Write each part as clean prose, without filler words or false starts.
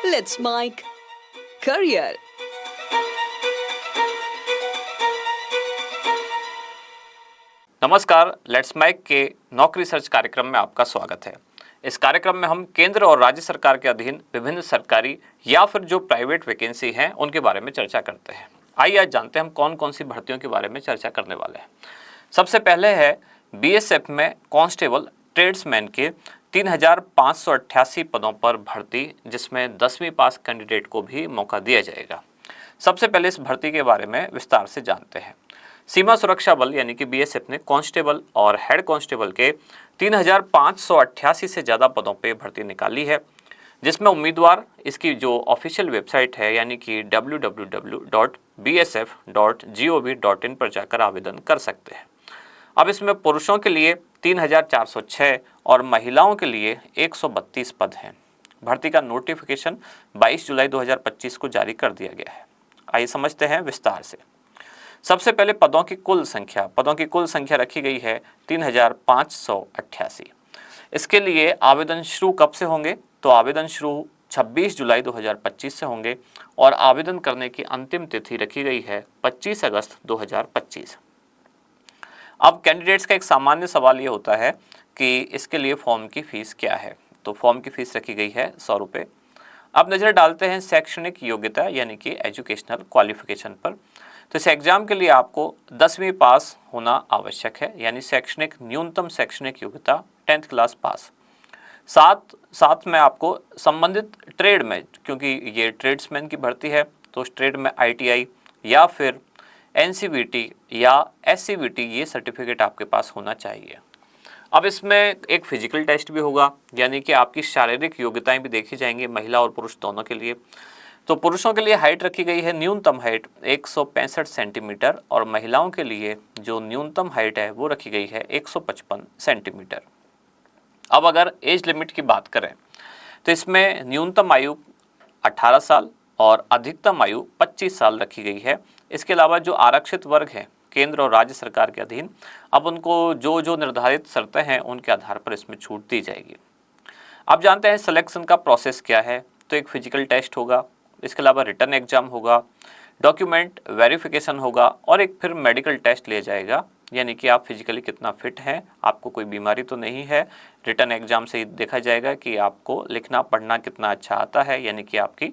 Let's Mike Career. नमस्कार, let's mic के नौकरी सर्च कार्यक्रम में आपका स्वागत है। इस कार्यक्रम में हम केंद्र और राज्य सरकार के अधीन विभिन्न सरकारी या फिर जो प्राइवेट वैकेंसी हैं उनके बारे में चर्चा करते हैं। आइए आज जानते हैं हम कौन कौन सी भर्तियों के बारे में चर्चा करने वाले हैं। सबसे पहले है बीएसएफ में कांस्टेबल ट्रेड्समैन के 3,588 पदों पर भर्ती, जिसमें 10वीं पास कैंडिडेट को भी मौका दिया जाएगा। सबसे पहले इस भर्ती के बारे में विस्तार से जानते हैं। सीमा सुरक्षा बल यानी कि बीएसएफ ने कांस्टेबल और हेड कांस्टेबल के 3,588 से ज़्यादा पदों पे भर्ती निकाली है, जिसमें उम्मीदवार इसकी जो ऑफिशियल वेबसाइट है यानी कि www.bsf.gov.in पर जाकर आवेदन कर सकते हैं। अब इसमें पुरुषों के लिए 3,406 और महिलाओं के लिए 132 पद हैं। भर्ती का नोटिफिकेशन 22 जुलाई 2025 को जारी कर दिया गया है। आइए समझते हैं विस्तार से। सबसे पहले पदों की कुल संख्या रखी गई है 3,588। इसके लिए आवेदन शुरू कब से होंगे? तो आवेदन शुरू 26 जुलाई 2025 से होंगे और आवेदन करने की अंतिम तिथि रखी गई है 25 अगस्त 2025। अब कैंडिडेट्स का एक सामान्य सवाल ये होता है कि इसके लिए फॉर्म की फीस क्या है। तो फॉर्म की फीस रखी गई है 100 रुपये। अब नज़र डालते हैं शैक्षणिक योग्यता यानी कि एजुकेशनल क्वालिफिकेशन पर। तो इस एग्जाम के लिए आपको 10वीं पास होना आवश्यक है, यानी न्यूनतम शैक्षणिक योग्यता 10th क्लास पास। साथ में आपको संबंधित ट्रेड में, क्योंकि ये ट्रेड्समैन की भर्ती है, तो उस ट्रेड में ITI या फिर NCVT या SCVT ये सर्टिफिकेट आपके पास होना चाहिए। अब इसमें एक फिजिकल टेस्ट भी होगा, यानी कि आपकी शारीरिक योग्यताएं भी देखी जाएंगी महिला और पुरुष दोनों के लिए। तो पुरुषों के लिए हाइट रखी गई है, न्यूनतम हाइट 165 सेंटीमीटर और महिलाओं के लिए जो न्यूनतम हाइट है वो रखी गई है 155 सेंटीमीटर। अब अगर एज लिमिट की बात करें तो इसमें न्यूनतम आयु 18 साल और अधिकतम आयु 25 साल रखी गई है। इसके अलावा जो आरक्षित वर्ग हैं केंद्र और राज्य सरकार के अधीन, अब उनको जो निर्धारित शर्तें हैं उनके आधार पर इसमें छूट दी जाएगी। अब जानते हैं सिलेक्शन का प्रोसेस क्या है। तो एक फिजिकल टेस्ट होगा, इसके अलावा रिटन एग्जाम होगा, डॉक्यूमेंट वेरिफिकेशन होगा और एक फिर मेडिकल टेस्ट लिया जाएगा, यानी कि आप फिजिकली कितना फिट हैं, आपको कोई बीमारी तो नहीं है। रिटन एग्जाम से देखा जाएगा कि आपको लिखना पढ़ना कितना अच्छा आता है, यानी कि आपकी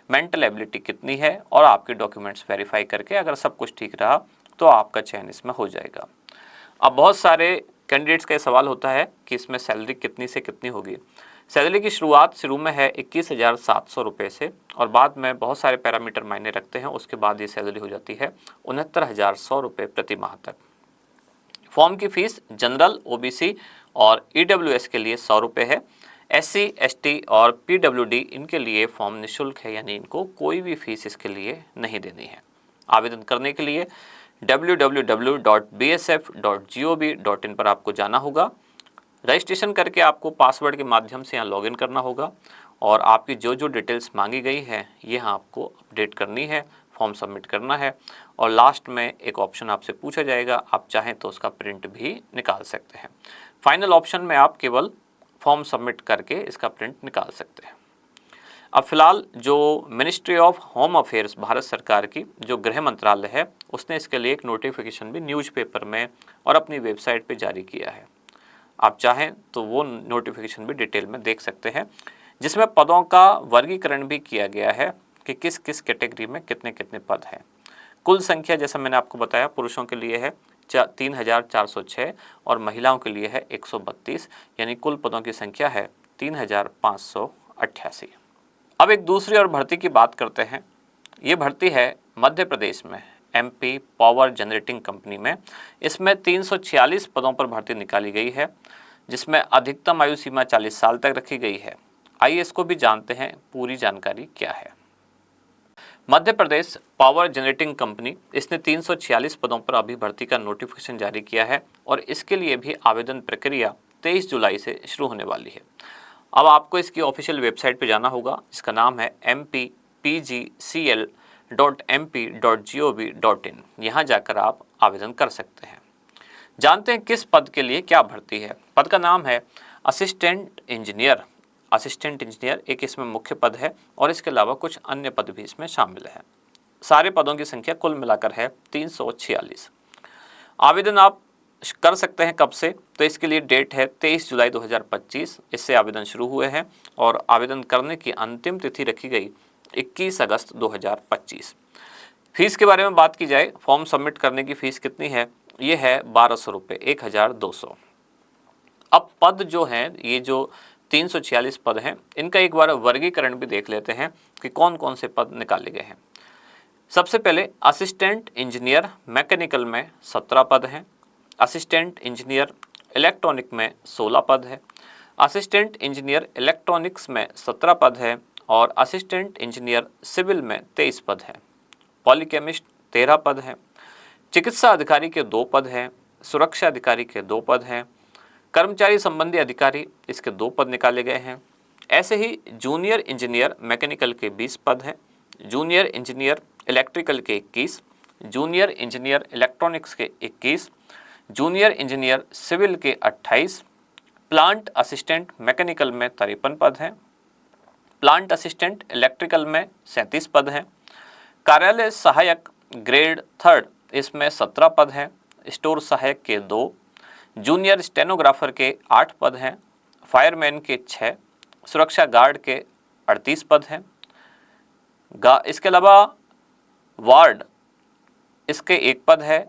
मेंटल एबिलिटी कितनी है, और आपके डॉक्यूमेंट्स वेरीफाई करके अगर सब कुछ ठीक रहा तो आपका चयन इसमें हो जाएगा। अब बहुत सारे कैंडिडेट्स का सवाल होता है कि इसमें सैलरी कितनी से कितनी होगी। सैलरी की शुरुआत शुरू में है 21,700 रुपये से और बाद में बहुत सारे पैरामीटर मायने रखते हैं, उसके बाद ये सैलरी हो जाती है 69,100 रुपये प्रति माह तक। फॉर्म की फीस जनरल, OBC और EWS के लिए 100 रुपये है। SC, ST और PWD इनके लिए फॉर्म निःशुल्क है, यानी इनको कोई भी फीस इसके लिए नहीं देनी है। आवेदन करने के लिए www.bsf.gov.in पर आपको जाना होगा। रजिस्ट्रेशन करके आपको पासवर्ड के माध्यम से यहाँ लॉगिन करना होगा और आपकी जो डिटेल्स मांगी गई है यहाँ आपको अपडेट करनी है, फॉर्म सबमिट करना है और लास्ट में एक ऑप्शन आपसे पूछा जाएगा, आप चाहें तो उसका प्रिंट भी निकाल सकते हैं। फाइनल ऑप्शन में आप केवल फॉर्म सबमिट करके इसका प्रिंट निकाल सकते हैं। अब फिलहाल जो ministry of home affairs Bharat सरकार की जो गृह मंत्रालय है, उसने इसके लिए एक नोटिफिकेशन भी न्यूज़पेपर में और अपनी वेबसाइट पे जारी किया है। आप चाहें तो वो नोटिफिकेशन भी डिटेल में देख सकते हैं, जिसमें पदों का वर्गीकरण भी किया गया है कि किस किस कैटेगरी में कितने कितने पद हैं। कुल संख्या जैसा मैंने आपको बताया पुरुषों के लिए है 3,406 और महिलाओं के लिए है 132, यानी कुल पदों की संख्या है 3,588। अब एक दूसरी और भर्ती की बात करते हैं। ये भर्ती है मध्य प्रदेश में MP पावर जनरेटिंग कंपनी में। इसमें 346 पदों पर भर्ती निकाली गई है, जिसमें अधिकतम आयु सीमा 40 साल तक रखी गई है। आइए इसको भी जानते हैं पूरी जानकारी क्या है। Madhya Pradesh power generating company इसने 346 पदों पर अभी भर्ती का नोटिफिकेशन जारी किया है और इसके लिए भी आवेदन प्रक्रिया 23 जुलाई से शुरू होने वाली है। अब आपको इसकी ऑफिशियल वेबसाइट पर जाना होगा, जिसका नाम है mpgcl.mp.gov.in। यहाँ जाकर आप आवेदन कर सकते हैं। जानते हैं किस पद के लिए क्या भर्ती है। पद का नाम है असिस्टेंट इंजीनियर असिस्टेंट इंजीनियर एक इसमें मुख्य पद है और इसके अलावा कुछ अन्य पद भी इसमें शामिल है। सारे पदों की संख्या कुल मिलाकर है 346। आवेदन आप कर सकते हैं कब से, तो इसके लिए डेट है 23 जुलाई 2025। इससे आवेदन शुरू हुए हैं और आवेदन करने की अंतिम तिथि रखी गई 21 अगस्त 2025। फीस के बारे में बात की जाए, फॉर्म सबमिट करने की फीस कितनी है, ये है 1200 रुपये, 1200। अब पद जो हैं, ये जो 346 पद हैं, इनका एक बार वर्गीकरण भी देख लेते हैं कि कौन कौन से पद निकाले गए हैं। सबसे पहले असिस्टेंट इंजीनियर मैकेनिकल में 17 पद हैं, असिस्टेंट इंजीनियर इलेक्ट्रॉनिक में 16 पद है, असिस्टेंट इंजीनियर इलेक्ट्रॉनिक्स में 17 पद है और असिस्टेंट इंजीनियर सिविल में 23 पद है। पॉलीकेमिस्ट 13 पद हैं, चिकित्सा अधिकारी के 2 पद हैं, सुरक्षा अधिकारी के 2 पद हैं, कर्मचारी संबंधी अधिकारी इसके 2 पद निकाले गए हैं। ऐसे ही जूनियर इंजीनियर मैकेनिकल के 20 पद हैं, जूनियर इंजीनियर इलेक्ट्रिकल के 21, जूनियर इंजीनियर इलेक्ट्रॉनिक्स के 21, जूनियर इंजीनियर सिविल के 28, प्लांट असिस्टेंट मैकेनिकल में 53 पद हैं, प्लांट असिस्टेंट इलेक्ट्रिकल में 37 पद हैं, कार्यालय सहायक ग्रेड 3 इसमें 17 पद हैं, स्टोर सहायक के 2, जूनियर स्टेनोग्राफर के 8 पद हैं, फायरमैन के 6, सुरक्षा गार्ड के 38 पद हैं। इसके अलावा वार्ड इसके 1 पद है,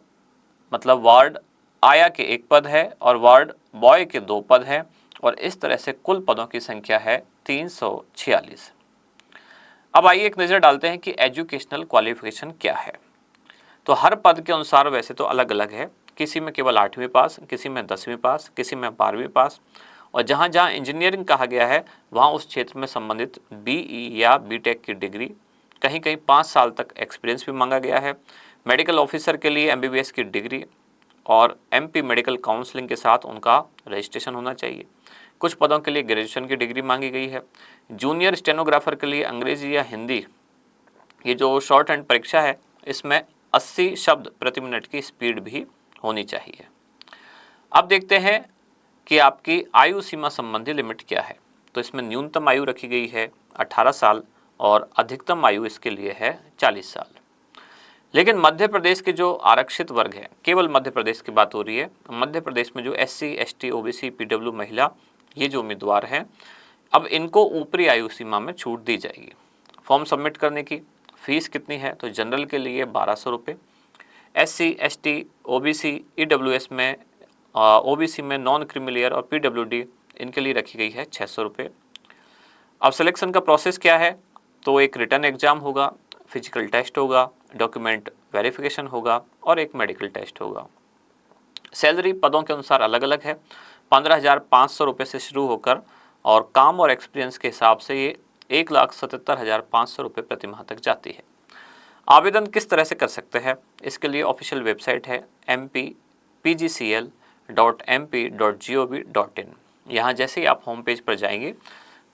मतलब वार्ड आया के 1 पद है और वार्ड बॉय के 2 पद हैं और इस तरह से कुल पदों की संख्या है 346। अब आइए एक नज़र डालते हैं कि एजुकेशनल क्वालिफिकेशन क्या है। तो हर पद के अनुसार वैसे तो अलग अलग है, किसी में केवल 8वीं पास, किसी में 10वीं पास, किसी में 12वीं पास और जहाँ जहाँ इंजीनियरिंग कहा गया है वहाँ उस क्षेत्र में संबंधित BE या BTech की डिग्री, कहीं कहीं 5 साल तक एक्सपीरियंस भी मांगा गया है। मेडिकल ऑफिसर के लिए MBBS की डिग्री और MP मेडिकल काउंसलिंग के साथ उनका रजिस्ट्रेशन होना चाहिए। कुछ पदों के लिए ग्रेजुएशन की डिग्री मांगी गई है। जूनियर स्टेनोग्राफर के लिए अंग्रेजी या हिंदी, ये जो शॉर्ट हैंड परीक्षा है, इसमें 80 शब्द प्रति मिनट की स्पीड भी होनी चाहिए। अब देखते हैं कि आपकी आयु सीमा संबंधी लिमिट क्या है। तो इसमें न्यूनतम आयु रखी गई है 18 साल और अधिकतम आयु इसके लिए है 40 साल। लेकिन मध्य प्रदेश के जो आरक्षित वर्ग है, केवल मध्य प्रदेश की बात हो रही है, मध्य प्रदेश में जो SC, ST, OBC, PW महिला, ये जो उम्मीदवार हैं, अब इनको ऊपरी आयु सीमा में छूट दी जाएगी। फॉर्म सबमिट करने की फ़ीस कितनी है, तो जनरल के लिए 1200 रुपये, SC, ST, OBC, EWS में OBC में नॉन क्रीमिलियर और PWD इनके लिए रखी गई है 600 रुपये। अब सिलेक्शन का प्रोसेस क्या है, तो एक रिटन एग्ज़ाम होगा, फिजिकल टेस्ट होगा, डॉक्यूमेंट वेरिफिकेशन होगा और एक मेडिकल टेस्ट होगा। सैलरी पदों के अनुसार अलग अलग है, 15,500 रुपये से शुरू होकर और काम और एक्सपीरियंस के हिसाब से ये 1,77,500 रुपये प्रति माह तक जाती है। आवेदन किस तरह से कर सकते हैं, इसके लिए ऑफिशियल वेबसाइट है mpgcl.mp.gov.in। यहाँ जैसे ही आप होम पेज पर जाएंगे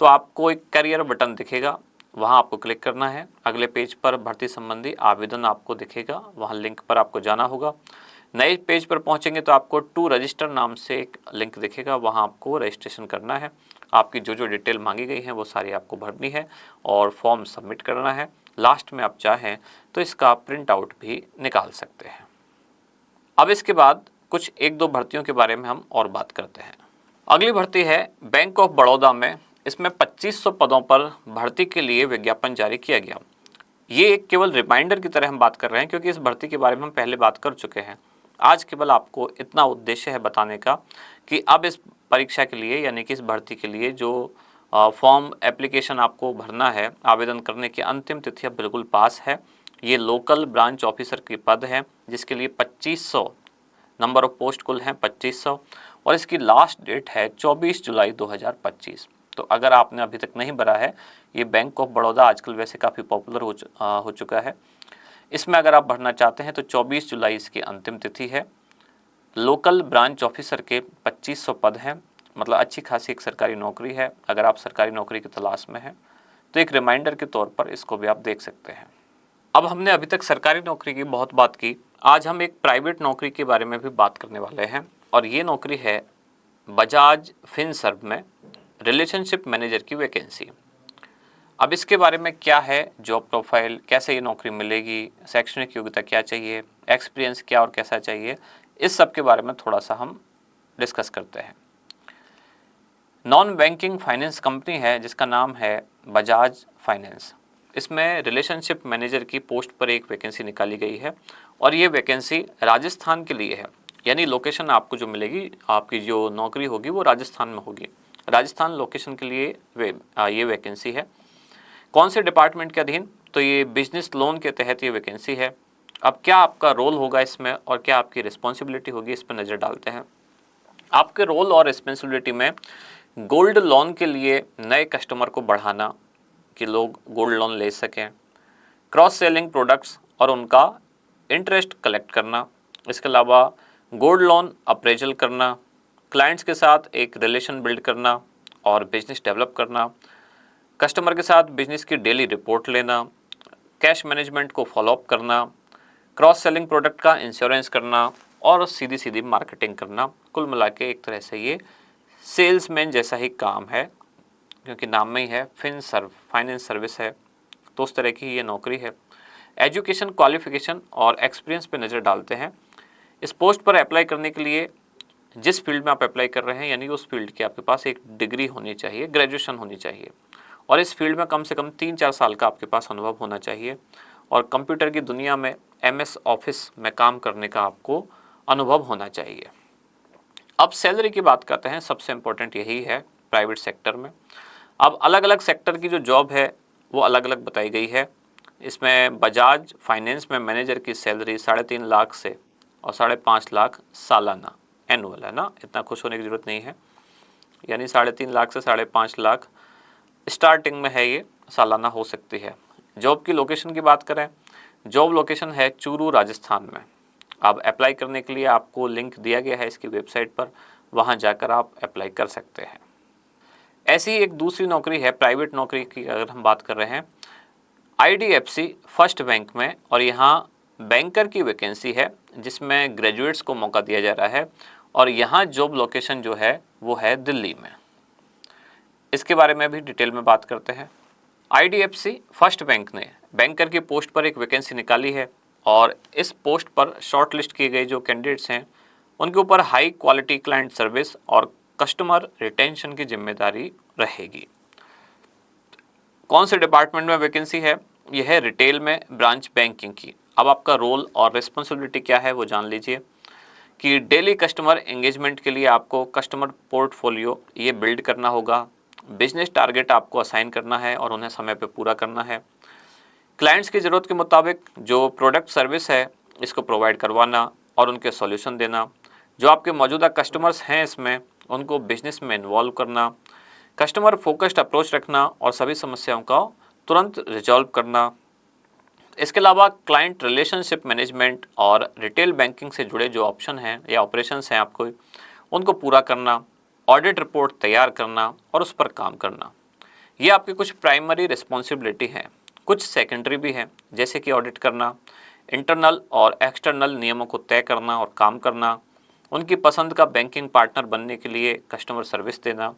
तो आपको एक करियर बटन दिखेगा, वहाँ आपको क्लिक करना है। अगले पेज पर भर्ती संबंधी आवेदन आपको दिखेगा, वहाँ लिंक पर आपको जाना होगा। नए पेज पर पहुँचेंगे तो आपको टू रजिस्टर नाम से एक लिंक दिखेगा, वहाँ आपको रजिस्ट्रेशन करना है। आपकी जो जो डिटेल मांगी गई है वो सारी आपको भरनी है और फॉर्म सबमिट करना है। लास्ट में आप चाहें तो इसका प्रिंट आउट भी निकाल सकते हैं। अब इसके बाद कुछ 1-2 भर्तियों के बारे में हम और बात करते हैं। अगली भर्ती है बैंक ऑफ बड़ौदा में, इसमें 2500 पदों पर भर्ती के लिए विज्ञापन जारी किया गया। ये एक केवल रिमाइंडर की तरह हम बात कर रहे हैं क्योंकि इस भर्ती के बारे में हम पहले बात कर चुके हैं। आज केवल आपको इतना उद्देश्य है बताने का कि अब इस परीक्षा के लिए यानी कि इस भर्ती के लिए जो फॉर्म एप्लीकेशन आपको भरना है, आवेदन करने की अंतिम तिथि अब बिल्कुल पास है। ये लोकल ब्रांच ऑफिसर की पद है जिसके लिए 2500 नंबर ऑफ पोस्ट कुल हैं 2500 और इसकी लास्ट डेट है 24 जुलाई 2025। तो अगर आपने अभी तक नहीं भरा है, ये बैंक ऑफ बड़ौदा आजकल वैसे काफ़ी पॉपुलर हो चुका है, इसमें अगर आप भरना चाहते हैं तो 24 जुलाई इसकी अंतिम तिथि है। लोकल ब्रांच ऑफिसर के 2500 पद हैं, मतलब अच्छी खासी एक सरकारी नौकरी है। अगर आप सरकारी नौकरी की तलाश में हैं तो एक रिमाइंडर के तौर पर इसको भी आप देख सकते हैं। अब हमने अभी तक सरकारी नौकरी की बहुत बात की, आज हम एक प्राइवेट नौकरी के बारे में भी बात करने वाले हैं और ये नौकरी है बजाज फिनसर्व में रिलेशनशिप मैनेजर की वैकेंसी। अब इसके बारे में क्या है जॉब प्रोफाइल, कैसे ये नौकरी मिलेगी, शैक्षणिक योग्यता क्या चाहिए, एक्सपीरियंस क्या और कैसा चाहिए, इस सब के बारे में थोड़ा सा हम डिस्कस करते हैं। नॉन बैंकिंग फाइनेंस कंपनी है जिसका नाम है बजाज फाइनेंस। इसमें रिलेशनशिप मैनेजर की पोस्ट पर एक वैकेंसी निकाली गई है और ये वैकेंसी राजस्थान के लिए है, यानी लोकेशन आपको जो मिलेगी, आपकी जो नौकरी होगी वो राजस्थान में होगी। राजस्थान लोकेशन के लिए ये वैकेंसी है। कौन से डिपार्टमेंट के अधीन? तो ये बिजनेस लोन के तहत ये वैकेंसी है। अब क्या आपका रोल होगा इसमें और क्या आपकी रिस्पॉन्सिबिलिटी होगी, इस पर नज़र डालते हैं। आपके रोल और रिस्पॉन्सिबिलिटी में गोल्ड लोन के लिए नए कस्टमर को बढ़ाना कि लोग गोल्ड लोन ले सकें, क्रॉस सेलिंग प्रोडक्ट्स और उनका इंटरेस्ट कलेक्ट करना, इसके अलावा गोल्ड लोन अप्रेजल करना, क्लाइंट्स के साथ एक रिलेशन बिल्ड करना और बिजनेस डेवलप करना, कस्टमर के साथ बिजनेस की डेली रिपोर्ट लेना, कैश मैनेजमेंट को फॉलोअप करना, क्रॉस सेलिंग प्रोडक्ट का इंश्योरेंस करना और सीधी सीधी मार्केटिंग करना। कुल मिला के एक तरह से ये सेल्समैन जैसा ही काम है, क्योंकि नाम में ही है फाइनेंस सर्विस है, तो उस तरह की ये नौकरी है। एजुकेशन, क्वालिफिकेशन और एक्सपीरियंस पे नज़र डालते हैं। इस पोस्ट पर अप्लाई करने के लिए जिस फील्ड में आप अप्लाई कर रहे हैं, यानी उस फील्ड की आपके पास एक डिग्री होनी चाहिए, ग्रेजुएशन होनी चाहिए और इस फील्ड में कम से कम 3-4 साल का आपके पास अनुभव होना चाहिए और कंप्यूटर की दुनिया में MS ऑफिस में काम करने का आपको अनुभव होना चाहिए। अब सैलरी की बात करते हैं, सबसे इम्पोर्टेंट यही है प्राइवेट सेक्टर में। अब अलग अलग सेक्टर की जो जॉब है वो अलग अलग बताई गई है। इसमें बजाज फाइनेंस में मैनेजर की सैलरी 3.5 लाख से और 5.5 लाख सालाना, एनुअल है ना, इतना खुश होने की ज़रूरत नहीं है, यानी 3.5 लाख से 5.5 लाख स्टार्टिंग में है, ये सालाना हो सकती है। जॉब की लोकेशन की बात करें, जॉब लोकेशन है चूरू, राजस्थान में। अब अप्लाई करने के लिए आपको लिंक दिया गया है इसकी वेबसाइट पर, वहाँ जाकर आप अप्लाई कर सकते हैं। ऐसी ही एक दूसरी नौकरी है, प्राइवेट नौकरी की अगर हम बात कर रहे हैं, IDFC फर्स्ट बैंक में, और यहाँ बैंकर की वैकेंसी है जिसमें ग्रेजुएट्स को मौका दिया जा रहा है और यहाँ जॉब लोकेशन जो है वो है दिल्ली में। इसके बारे में भी डिटेल में बात करते हैं। IDFC फर्स्ट बैंक ने बैंकर की पोस्ट पर एक वैकेंसी निकाली है और इस पोस्ट पर शॉर्ट लिस्ट किए गए जो कैंडिडेट्स हैं उनके ऊपर हाई क्वालिटी क्लाइंट सर्विस और कस्टमर रिटेंशन की जिम्मेदारी रहेगी। कौन से डिपार्टमेंट में वैकेंसी है? यह है रिटेल में ब्रांच बैंकिंग की। अब आपका रोल और रिस्पॉन्सिबिलिटी क्या है वो जान लीजिए कि डेली कस्टमर एंगेजमेंट के लिए आपको कस्टमर पोर्टफोलियो ये बिल्ड करना होगा, बिजनेस टारगेट आपको असाइन करना है और उन्हें समय पे पूरा करना है, क्लाइंट्स की ज़रूरत के मुताबिक जो प्रोडक्ट सर्विस है इसको प्रोवाइड करवाना और उनके सॉल्यूशन देना, जो आपके मौजूदा कस्टमर्स हैं इसमें उनको बिजनेस में इन्वॉल्व करना, कस्टमर फोकस्ड अप्रोच रखना और सभी समस्याओं का तुरंत रिजॉल्व करना। इसके अलावा क्लाइंट रिलेशनशिप मैनेजमेंट और रिटेल बैंकिंग से जुड़े जो ऑप्शन हैं या ऑपरेशंस हैं आपको, उनको पूरा करना, ऑडिट रिपोर्ट तैयार करना और उस पर काम करना। ये आपकी कुछ प्राइमरी रिस्पॉन्सिबिलिटी हैं। कुछ सेकेंडरी भी हैं, जैसे कि ऑडिट करना, इंटरनल और एक्सटर्नल नियमों को तय करना और काम करना, उनकी पसंद का बैंकिंग पार्टनर बनने के लिए कस्टमर सर्विस देना।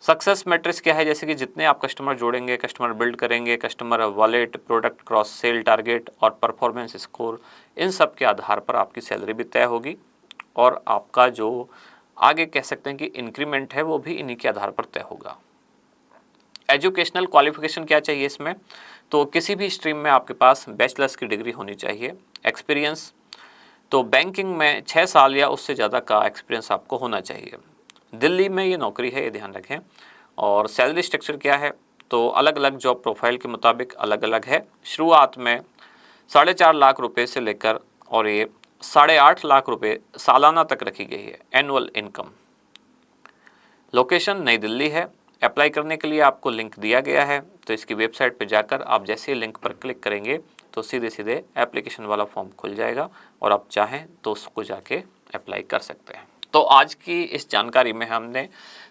सक्सेस मैट्रिक्स क्या है? जैसे कि जितने आप कस्टमर जोड़ेंगे, कस्टमर बिल्ड करेंगे, customer wallet, product cross sell target और परफॉर्मेंस स्कोर, इन सब के आधार पर आपकी सैलरी भी तय होगी और आपका जो आगे कह सकते हैं कि इंक्रीमेंट है वो भी इन्हीं के आधार पर तय होगा। एजुकेशनल क्वालिफिकेशन क्या चाहिए इसमें? तो किसी भी स्ट्रीम में आपके पास बैचलर्स की डिग्री होनी चाहिए। एक्सपीरियंस तो बैंकिंग में 6 साल या उससे ज़्यादा का एक्सपीरियंस आपको होना चाहिए। दिल्ली में ये नौकरी है, ये ध्यान रखें। और सैलरी स्ट्रक्चर क्या है? तो अलग अलग जॉब प्रोफाइल के मुताबिक अलग अलग है। शुरुआत में 4.5 लाख रुपए से लेकर और ये 8.5 लाख रुपए सालाना तक रखी गई है, एनुअल इनकम। लोकेशन नई दिल्ली है। अप्लाई करने के लिए आपको लिंक दिया गया है, तो इसकी वेबसाइट पर जाकर आप जैसे ही लिंक पर क्लिक करेंगे तो सीधे सीधे एप्लीकेशन वाला फॉर्म खुल जाएगा और आप चाहें तो उसको जाके अप्लाई कर सकते हैं। तो आज की इस जानकारी में हमने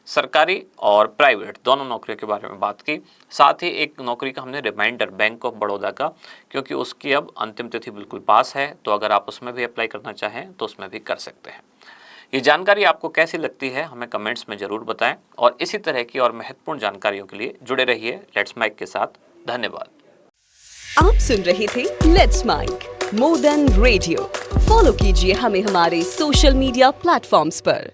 सरकारी और प्राइवेट दोनों नौकरियों के बारे में बात की। साथ ही एक नौकरी का हमने रिमाइंडर बैंक ऑफ बड़ौदा का, क्योंकि उसकी अब अंतिम तिथि बिल्कुल पास है, तो अगर आप उसमें भी अप्लाई करना चाहें तो उसमें भी कर सकते हैं। ये जानकारी आपको कैसी लगती है हमें कमेंट्स में जरूर बताएं और इसी तरह की और महत्वपूर्ण जानकारियों के लिए जुड़े रहिए लेट्स माइक के साथ। धन्यवाद। आप सुन रहे थे let's mike more than radio. Follow कीजिए हमें हमारे सोशल मीडिया प्लेटफॉर्म्स पर।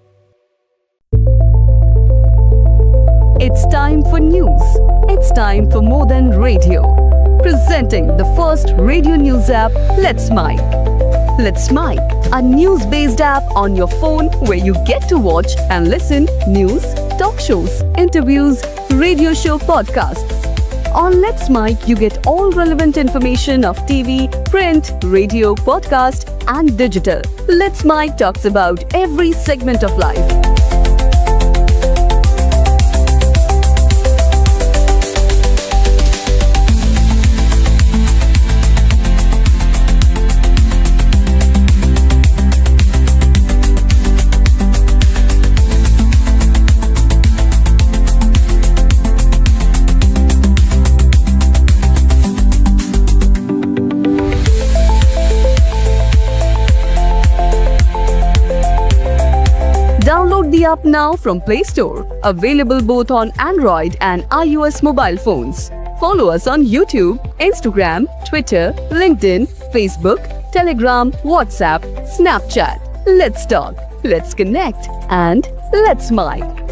It's time for news. It's time for more than radio. Presenting the first radio news app, Let's Mic. Let's Mic, a news-based app on your phone where you get to watch and listen news, talk shows, interviews, radio show podcasts. On Let's Mic, you get all relevant information of TV, print, radio, podcast, and digital. Let's Mic talks about every segment of life. Download the app now from Play Store. Available both on Android and iOS mobile phones. Follow us on YouTube, Instagram, Twitter, LinkedIn, Facebook, Telegram, WhatsApp, Snapchat. Let's talk, let's connect, and let's mic.